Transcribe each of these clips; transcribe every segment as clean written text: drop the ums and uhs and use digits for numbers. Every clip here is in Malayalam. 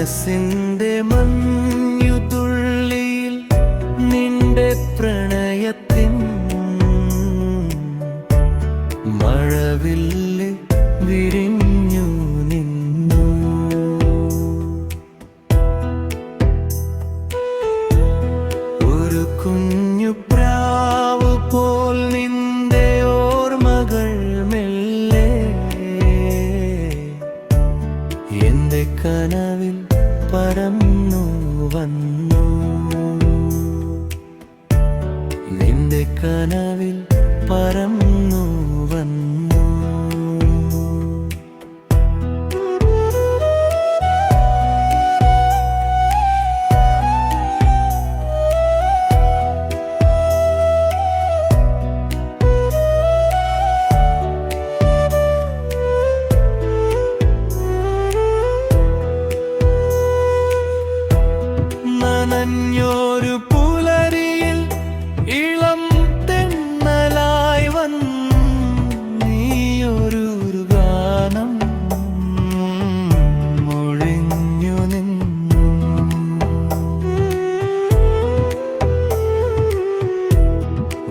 മനസ്സിന്റെ മഞ്ഞുതുള്ളിയിൽ നിന്റെ പ്രണയത്തിൻ മഴവില്ല് വിരിഞ്ഞു നിന്നു. ഒരു കുഞ്ഞു പ്രാവ് പോൽ നിന്റെ ഓർമ്മകൾ മെല്ലെ എന്റെ കനവിൽ പറന്നു വന്നു. നിന്റെ കനവിൽ പറന്നു വന്നു. നനഞ്ഞൊരു പുലരിയിൽ ഇളം തെന്നലായി വന്നു നീയൊരു ഗാനം ഒഴിഞ്ഞു നിന്നു.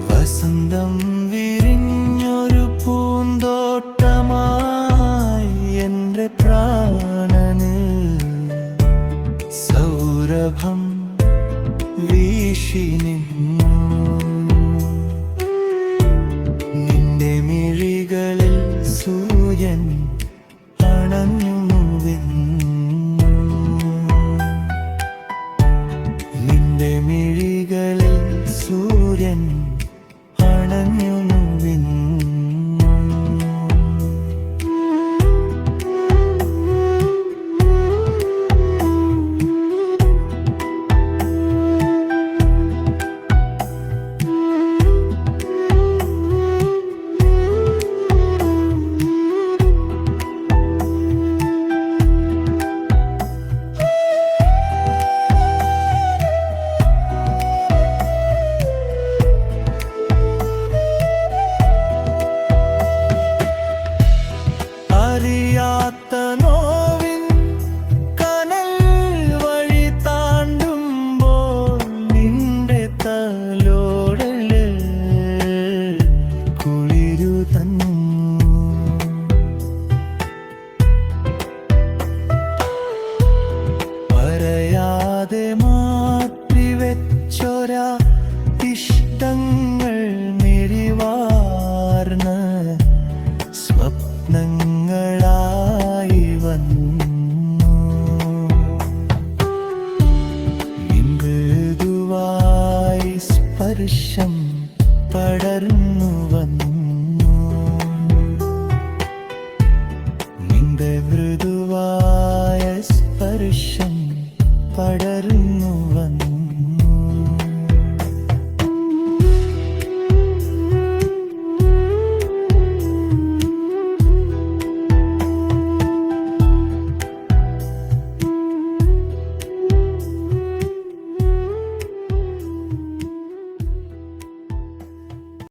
വസന്തം വിരിഞ്ഞൊരു പൂന്തോട്ടമായി എൻ്റെ പ്രാണനിൽ സൗരഭം വീശി നിന്നു. നിന്റെ മിഴികളിൽ സൂര്യൻ അണഞ്ഞുവെന്നു. നിന്റെ മിഴികളിൽ സൂര്യൻ അണഞ്ഞുവെന്നു. അറിയാത്ത നോവിൻ കനൽ വഴി താണ്ടുമ്പോൾ നിന്റെ തലോടല് കുളിരു തന്നു. പറയാതെ മാറ്റിവെച്ചൊരാ ഇഷ്ടങ്ങൾ നെരിവാർന്ന സ്വപ്നങ്ങളായി വന്നു. മൃദുവായി സ്പർശം പടർന്നു.